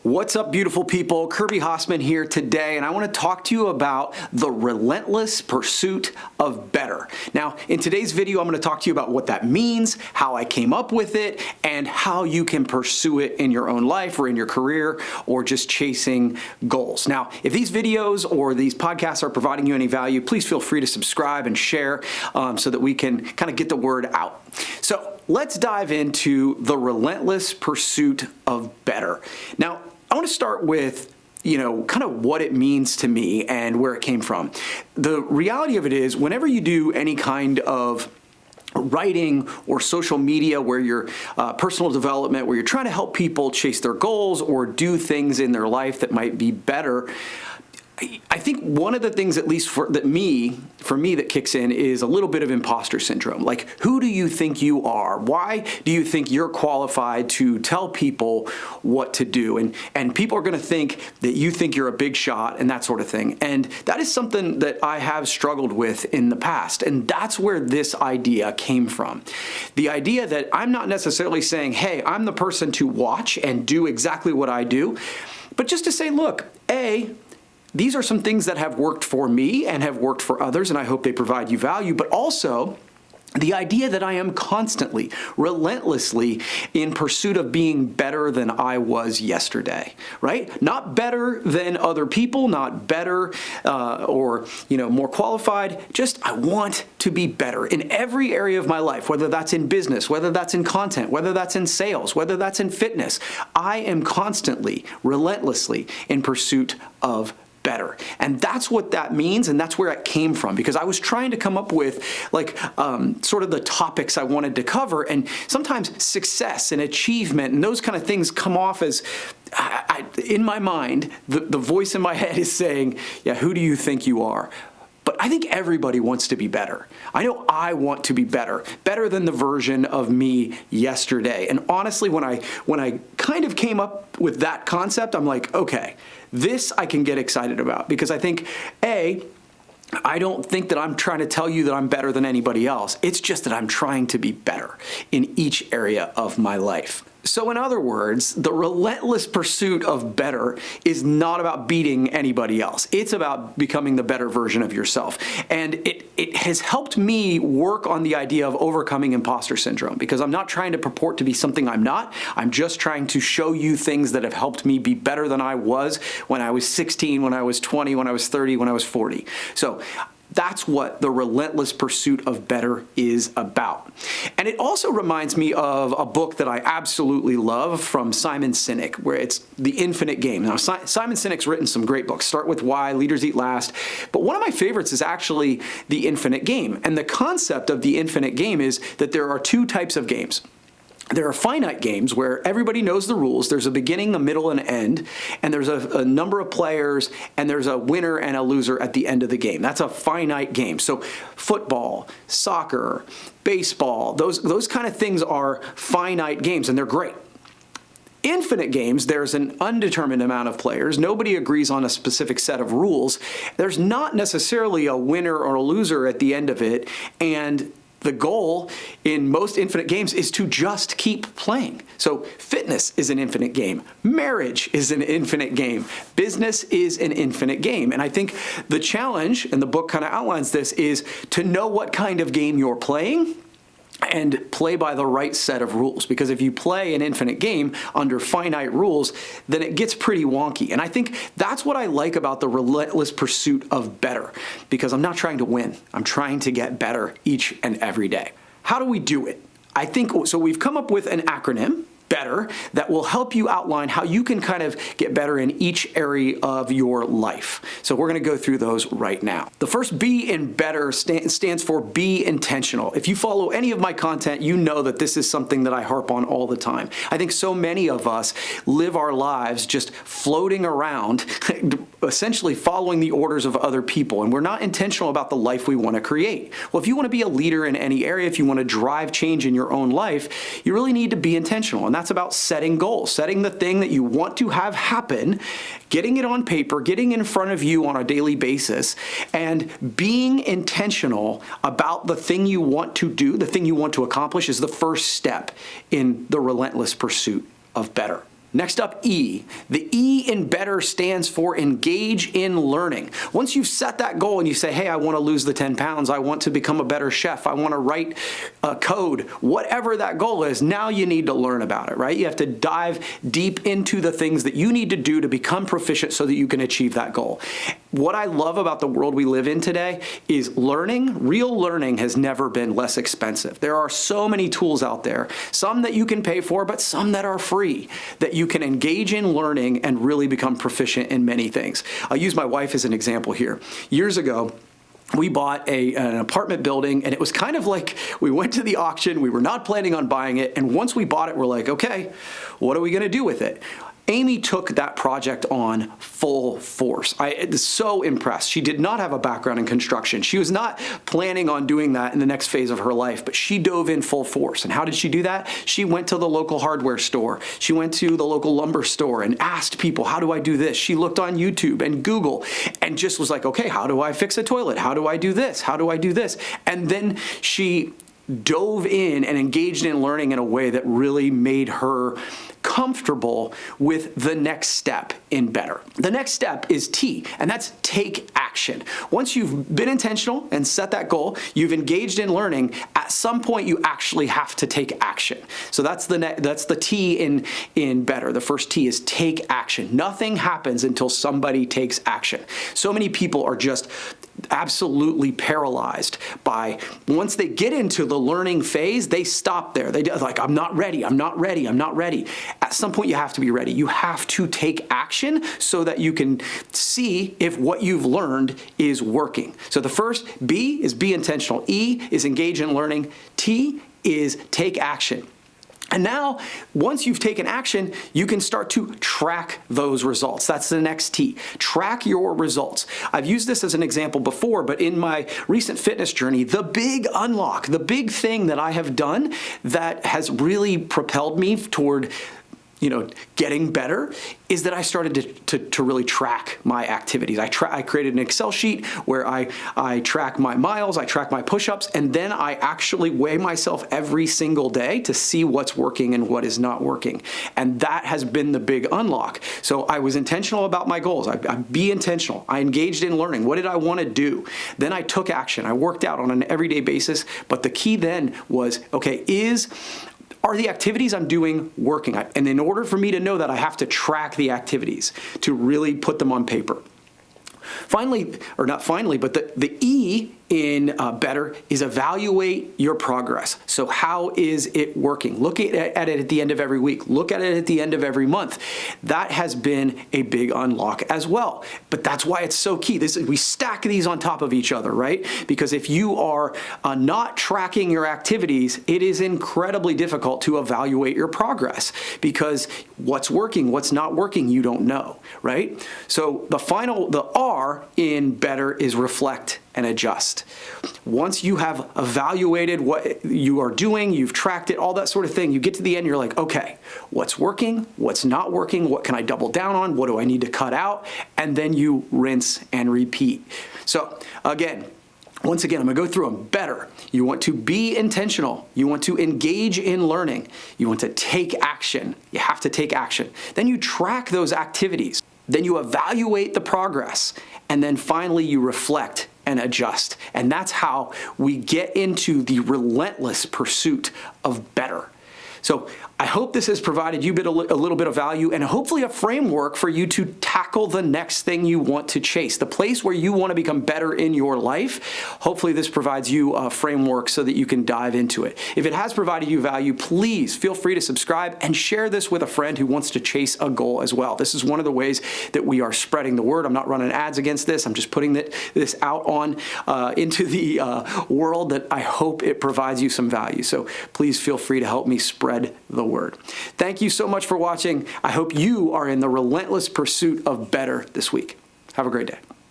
What's up, beautiful people? Kirby Hasseman here today, and I want to talk to you about the relentless pursuit of better. Now, in today's video, I'm going to talk to you about what that means, how I came up with it, and how you can pursue it in your own life or in your career or just chasing goals. Now, if these videos or these podcasts are providing you any value, please feel free to subscribe and share so that we can kind of get the word out. So let's dive into the relentless pursuit of better. Now, I want to start with, kind of what it means to me and where it came from. The reality of it is, whenever you do any kind of writing or social media where you're personal development, where you're trying to help people chase their goals or do things in their life that might be better, I think one of the things, at least for me, that kicks in is a little bit of imposter syndrome. Like, who do you think you are? Why do you think you're qualified to tell people what to do? And people are going to think that you think you're a big shot and that sort of thing. And that is something that I have struggled with in the past. And that's where this idea came from. The idea that I'm not necessarily saying, hey, I'm the person to watch and do exactly what I do, but just to say, look, these are some things that have worked for me and have worked for others, and I hope they provide you value, but also the idea that I am constantly, relentlessly in pursuit of being better than I was yesterday, right? Not better than other people, not better or more qualified, just I want to be better in every area of my life, whether that's in business, whether that's in content, whether that's in sales, whether that's in fitness. I am constantly, relentlessly in pursuit of better. And that's what that means, and that's where it came from, because I was trying to come up with sort of the topics I wanted to cover, and sometimes success and achievement and those kind of things come off as, in my mind, the voice in my head is saying, yeah, who do you think you are? But I think everybody wants to be better. I know I want to be better than the version of me yesterday. And honestly, when I kind of came up with that concept, I'm like, okay, this I can get excited about, because I think, I don't think that I'm trying to tell you that I'm better than anybody else. It's just that I'm trying to be better in each area of my life. So in other words, the relentless pursuit of better is not about beating anybody else. It's about becoming the better version of yourself. And it has helped me work on the idea of overcoming imposter syndrome, because I'm not trying to purport to be something I'm not. I'm just trying to show you things that have helped me be better than I was when I was 16, when I was 20, when I was 30, when I was 40. So that's what the relentless pursuit of better is about. And it also reminds me of a book that I absolutely love from Simon Sinek, where it's The Infinite Game. Now, Simon Sinek's written some great books. Start With Why, Leaders Eat Last. But one of my favorites is actually The Infinite Game. And the concept of the infinite game is that there are two types of games. There are finite games where everybody knows the rules. There's a beginning, a middle, and an end, and there's a number of players, and there's a winner and a loser at the end of the game. That's a finite game. So football, soccer, baseball, those kind of things are finite games, and they're great. Infinite games, there's an undetermined amount of players. Nobody agrees on a specific set of rules. There's not necessarily a winner or a loser at the end of it, and the goal in most infinite games is to just keep playing. So fitness is an infinite game. Marriage is an infinite game. Business is an infinite game. And I think the challenge, and the book kind of outlines this, is to know what kind of game you're playing and play by the right set of rules. Because if you play an infinite game under finite rules, then it gets pretty wonky. And I think that's what I like about the relentless pursuit of better, because I'm not trying to win. I'm trying to get better each and every day. How do we do it? I think, so we've come up with an acronym, BETTER, that will help you outline how you can kind of get better in each area of your life. So we're going to go through those right now. The first B in BETTER stands for be intentional. If you follow any of my content, you know that this is something that I harp on all the time. I think so many of us live our lives just floating around, essentially following the orders of other people, and we're not intentional about the life we want to create. Well, if you want to be a leader in any area, if you want to drive change in your own life, you really need to be intentional. And that's about setting goals, setting the thing that you want to have happen, getting it on paper, getting in front of you on a daily basis, and being intentional about the thing you want to do, the thing you want to accomplish, is the first step in the relentless pursuit of better. Next up, E. The E in better stands for engage in learning. Once you've set that goal and you say, hey, I want to lose the 10 pounds, I want to become a better chef, I want to write code, whatever that goal is, now you need to learn about it, right? You have to dive deep into the things that you need to do to become proficient so that you can achieve that goal. What I love about the world we live in today is learning. Real learning has never been less expensive. There are so many tools out there, some that you can pay for, but some that are free, that you can engage in learning and really become proficient in many things. I'll use my wife as an example here. Years ago, we bought an apartment building, and it was kind of like we went to the auction, we were not planning on buying it, and once we bought it, we're like, okay, what are we gonna do with it? Amy took that project on full force. I was so impressed. She did not have a background in construction. She was not planning on doing that in the next phase of her life, but she dove in full force. And how did she do that? She went to the local hardware store. She went to the local lumber store and asked people, how do I do this? She looked on YouTube and Google and just was like, okay, how do I fix a toilet? How do I do this? How do I do this? And then she dove in and engaged in learning in a way that really made her comfortable with the next step in better. The next step is T, and that's take action. Once you've been intentional and set that goal, you've engaged in learning, at some point you actually have to take action. So that's the T in better. The first T is take action. Nothing happens until somebody takes action. So many people are just absolutely paralyzed by, once they get into the learning phase, they stop there. They like, I'm not ready, I'm not ready, I'm not ready. At some point you have to be ready. You have to take action so that you can see if what you've learned is working. So the first B is be intentional. E is engage in learning. T is take action. And now, once you've taken action, you can start to track those results. That's the next T. Track your results. I've used this as an example before, but in my recent fitness journey, the big unlock, the big thing that I have done that has really propelled me toward getting better is that I started to really track my activities. I created an Excel sheet where I track my miles, I track my push-ups, and then I actually weigh myself every single day to see what's working and what is not working. And that has been the big unlock. So I was intentional about my goals. I be intentional. I engaged in learning. What did I want to do? Then I took action. I worked out on an everyday basis, but the key then was, okay, are the activities I'm doing working? And in order for me to know that, I have to track the activities to really put them on paper. Finally, or not finally, but the E in better is evaluate your progress. So how is it working? Look at it at the end of every week. Look at it at the end of every month. That has been a big unlock as well. But that's why it's so key. We stack these on top of each other, right? Because if you are not tracking your activities, it is incredibly difficult to evaluate your progress, because what's working, what's not working, you don't know, right? So the R in better is reflect and adjust. Once you have evaluated what you are doing, you've tracked it, all that sort of thing, you get to the end, you're like, okay, what's working, what's not working, what can I double down on, what do I need to cut out, and then you rinse and repeat. So again, once again, I'm gonna go through them. Better. You want to be intentional. You want to engage in learning. You want to take action. You have to take action. Then you track those activities. Then you evaluate the progress. And then finally you reflect and adjust. And that's how we get into the relentless pursuit of better. So I hope this has provided you a little bit of value and hopefully a framework for you to tackle the next thing you want to chase, the place where you want to become better in your life. Hopefully this provides you a framework so that you can dive into it. If it has provided you value, please feel free to subscribe and share this with a friend who wants to chase a goal as well. This is one of the ways that we are spreading the word. I'm not running ads against this. I'm just putting this out on into the world that I hope it provides you some value. So please feel free to help me spread the word. Thank you so much for watching. I hope you are in the relentless pursuit of better this week. Have a great day.